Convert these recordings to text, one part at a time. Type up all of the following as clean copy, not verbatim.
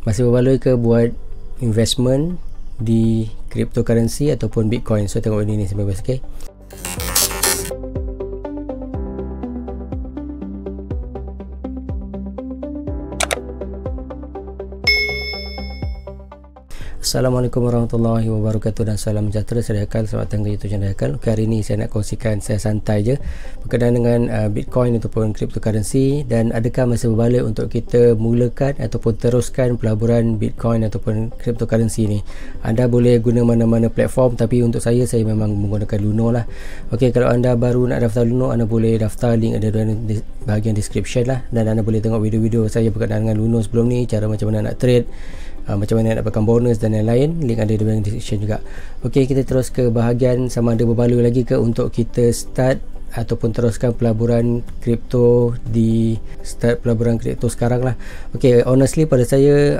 masih berbaloi ke buat investment di cryptocurrency ataupun Bitcoin. So tengok video ni sampai habis, okay? Assalamualaikum warahmatullahi wabarakatuh dan salam sejahtera. Saya Haikal, selamat datang ke YouTube channel Haikal. Okay, hari ini saya nak kongsikan, saya santai je berkenaan dengan Bitcoin ataupun cryptocurrency, dan adakah masa berbalik untuk kita mulakan ataupun teruskan pelaburan Bitcoin ataupun cryptocurrency ni. Anda boleh guna mana-mana platform, tapi untuk saya memang menggunakan Luno lah. Okey, kalau anda baru nak daftar Luno, anda boleh daftar, link ada di bahagian description lah, dan anda boleh tengok video-video saya berkenaan dengan Luno sebelum ni, cara macam mana nak trade, macam mana nak dapatkan bonus dan lain-lain. Link ada di dalam description juga. Okey, kita terus ke bahagian sama ada berbaloi lagi ke untuk kita start ataupun teruskan pelaburan kripto sekarang lah. Okey, honestly pada saya,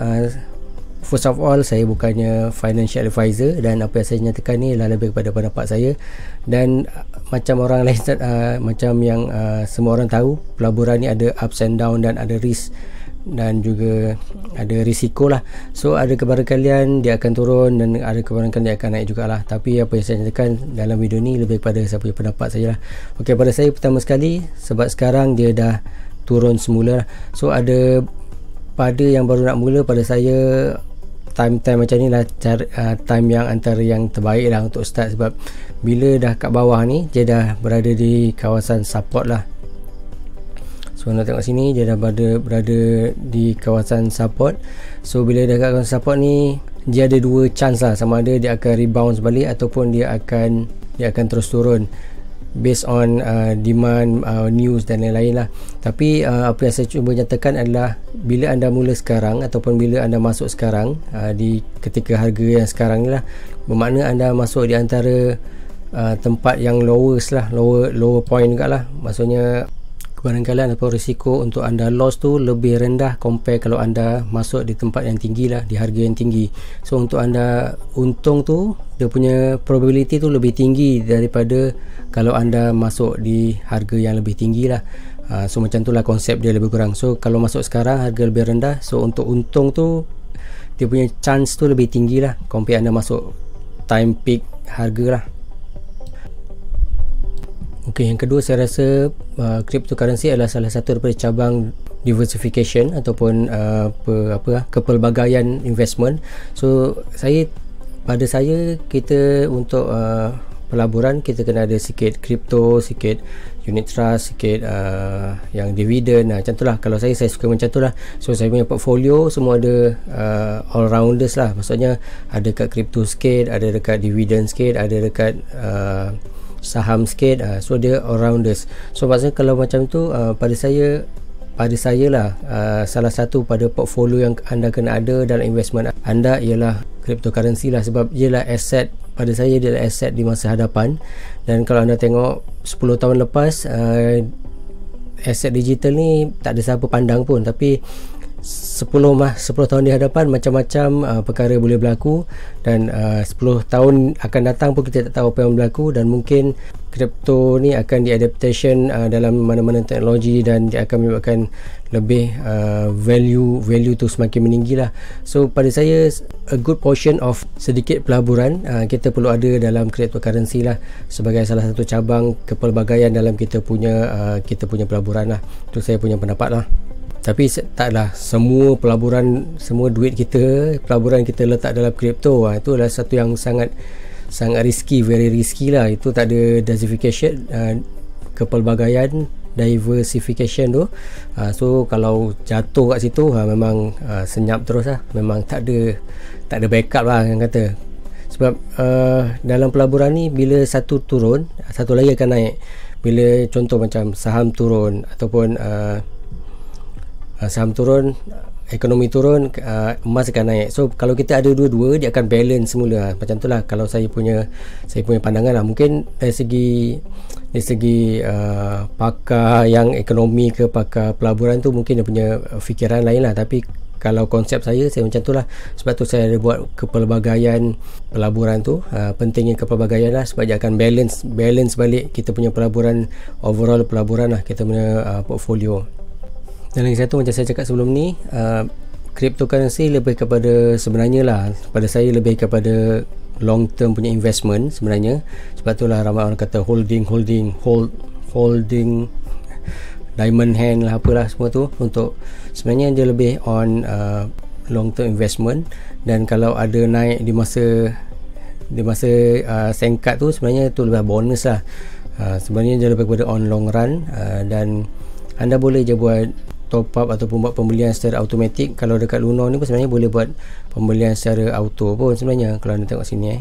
first of all, saya bukannya financial advisor, dan apa yang saya nyatakan ni adalah lebih kepada pendapat saya. Dan macam orang lain, macam yang semua orang tahu, pelaburan ni ada ups and down dan ada risk dan juga ada risiko lah. So ada kebarangkalian dia akan turun dan ada kebarangkalian dia akan naik jugalah. Tapi apa yang saya nyatakan dalam video ni lebih kepada saya punya pendapat saja lah. Okey, pada saya pertama sekali, sebab sekarang dia dah turun semula lah. So ada pada yang baru nak mula, pada saya time macam ni lah time yang antara yang terbaik lah untuk start. Sebab bila dah kat bawah ni, dia dah berada di kawasan support lah. So anda tengok sini, dia dah berada di kawasan support. So bila dah kat kawasan support ni, dia ada dua chance lah, sama ada dia akan rebound balik ataupun dia akan terus turun based on demand, news dan lain-lain lah. Tapi apa yang saya cuba nyatakan adalah, bila anda mula sekarang ataupun bila anda masuk sekarang, di ketika harga yang sekarang ni lah, bermakna anda masuk di antara tempat yang lowest lah, lower point juga lah. Maksudnya kebarangkalian atau risiko untuk anda loss tu lebih rendah compare kalau anda masuk di tempat yang tinggi lah, di harga yang tinggi. So untuk anda untung tu, dia punya probability tu lebih tinggi daripada kalau anda masuk di harga yang lebih tinggi lah. So macam tu lah konsep dia lebih kurang. So kalau masuk sekarang harga lebih rendah, so untuk untung tu dia punya chance tu lebih tinggi lah compare anda masuk time peak harga lah. Okey, yang kedua, saya rasa cryptocurrency adalah salah satu daripada cabang diversification ataupun kepelbagaian investment. So pada saya kita untuk pelaburan, kita kena ada sikit kripto, sikit unit trust, sikit yang dividen. Macam tu lah. Kalau saya suka macam tu lah. So saya punya portfolio semua ada all rounders lah. Maksudnya ada dekat kripto sikit, ada dekat dividen sikit, ada dekat saham sikit. So dia all rounders. So maksudnya kalau macam tu, pada saya lah, salah satu pada portfolio yang anda kena ada dalam investment anda ialah cryptocurrency lah. Sebab dia lah aset, pada saya dia lah aset di masa hadapan. Dan kalau anda tengok 10 tahun lepas, aset digital ni tak ada siapa pandang pun, tapi 10 tahun di hadapan macam-macam perkara boleh berlaku, dan 10 tahun akan datang pun kita tak tahu apa yang berlaku. Dan mungkin kripto ni akan diadaptation dalam mana-mana teknologi, dan dia akan menyebabkan lebih value tu semakin meninggi lah. So pada saya, a good portion of sedikit pelaburan kita perlu ada dalam cryptocurrency lah, sebagai salah satu cabang kepelbagaian dalam kita punya pelaburan lah. Itu saya punya pendapat lah. Tapi taklah semua duit kita, pelaburan kita letak dalam kripto. Itu adalah satu yang sangat risky, very risky lah. Itu tak ada kepelbagaian, diversification tu. So kalau jatuh kat situ, memang senyap terus lah. Memang tak ada backup lah yang kata. Sebab dalam pelaburan ni, bila satu turun, satu lagi akan naik. Bila contoh macam saham turun ataupun saham turun, ekonomi turun, emas akan naik. So kalau kita ada dua-dua, dia akan balance semula. Macam tu lah kalau saya punya pandangan lah. Mungkin dari segi pakar yang ekonomi ke pakar pelaburan tu, mungkin dia punya fikiran lain lah. Tapi kalau konsep saya macam tu lah. Sebab tu saya ada buat kepelbagaian pelaburan tu. Pentingnya kepelbagaian lah, sebab dia akan balance balik kita punya pelaburan, overall pelaburan lah, kita punya portfolio. Dan lagi satu, macam saya cakap sebelum ni, cryptocurrency lebih kepada, sebenarnya lah pada saya lebih kepada long term punya investment sebenarnya. Sebab itulah ramai orang kata holding diamond hand lah, apalah semua tu. Untuk sebenarnya dia lebih on long term investment. Dan kalau ada naik di masa singkat tu, sebenarnya tu lebih bonus lah. Sebenarnya dia lebih kepada on long run. Dan anda boleh je buat top up ataupun buat pembelian secara automatik. Kalau dekat Luno ni pun sebenarnya boleh buat pembelian secara auto pun sebenarnya, kalau anda tengok sini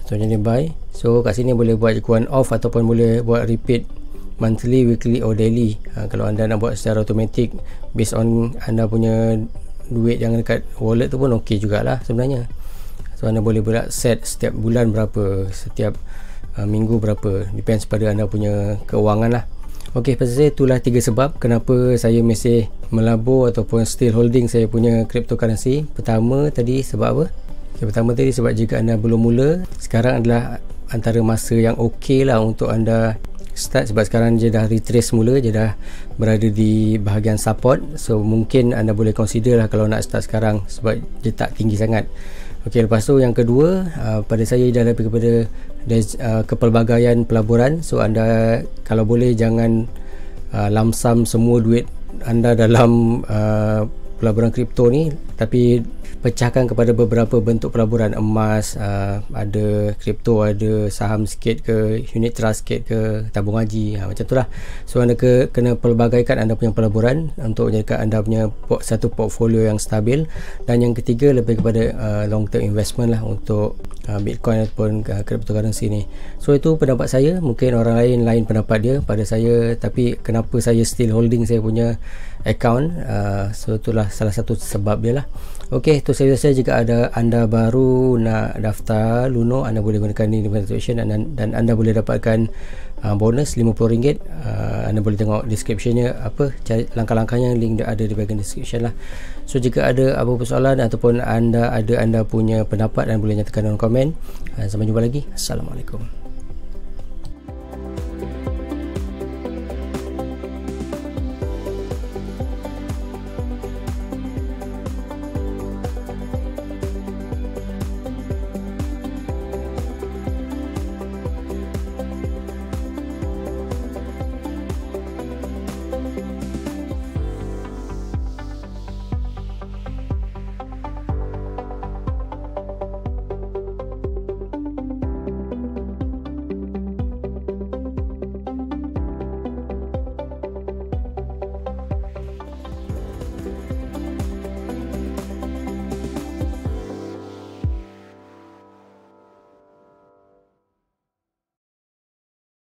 contohnya dia buy. So kat sini boleh buat one off ataupun boleh buat repeat monthly, weekly or daily. Kalau anda nak buat secara automatik based on anda punya duit yang dekat wallet tu pun ok jugalah sebenarnya. So anda boleh buat set setiap bulan berapa, setiap minggu berapa, depends pada anda punya keuangan lah. Ok, pasal saya itulah 3 sebab kenapa saya masih melabur ataupun still holding saya punya cryptocurrency. Pertama tadi sebab apa? Pertama tadi sebab jika anda belum mula, sekarang adalah antara masa yang ok lah untuk anda start. Sebab sekarang dia dah retrace mula, dia dah berada di bahagian support. So mungkin anda boleh consider lah kalau nak start sekarang, sebab dia tak tinggi sangat. Ok, lepas tu yang kedua, pada saya dah lebih kepada kepelbagaian pelaburan. So anda kalau boleh jangan lamsam semua duit anda dalam pelaburan kripto ni, tapi pecahkan kepada beberapa bentuk pelaburan. Emas, ada kripto, ada saham sikit ke, unit trust sikit ke, tabung haji, macam tu lah. So anda kena pelbagaikan anda punya pelaburan untuk menjadikan anda punya satu portfolio yang stabil. Dan yang ketiga lebih kepada long term investment lah untuk Bitcoin ataupun cryptocurrency ni. So itu pendapat saya, mungkin orang lain pendapat dia pada saya, tapi kenapa saya still holding saya punya account. So itulah salah satu sebab dia lah. Ok, itu saya rasa jika ada anda baru nak daftar Luno, anda boleh gunakan link notification dan anda boleh dapatkan bonus RM50. Anda boleh tengok descriptionnya apa, cari langkah-langkahnya, link dia ada di bahagian description lah. So jika ada apa-apa soalan ataupun anda punya pendapat, dan boleh nyatakan dalam komen. Sampai jumpa lagi. Assalamualaikum.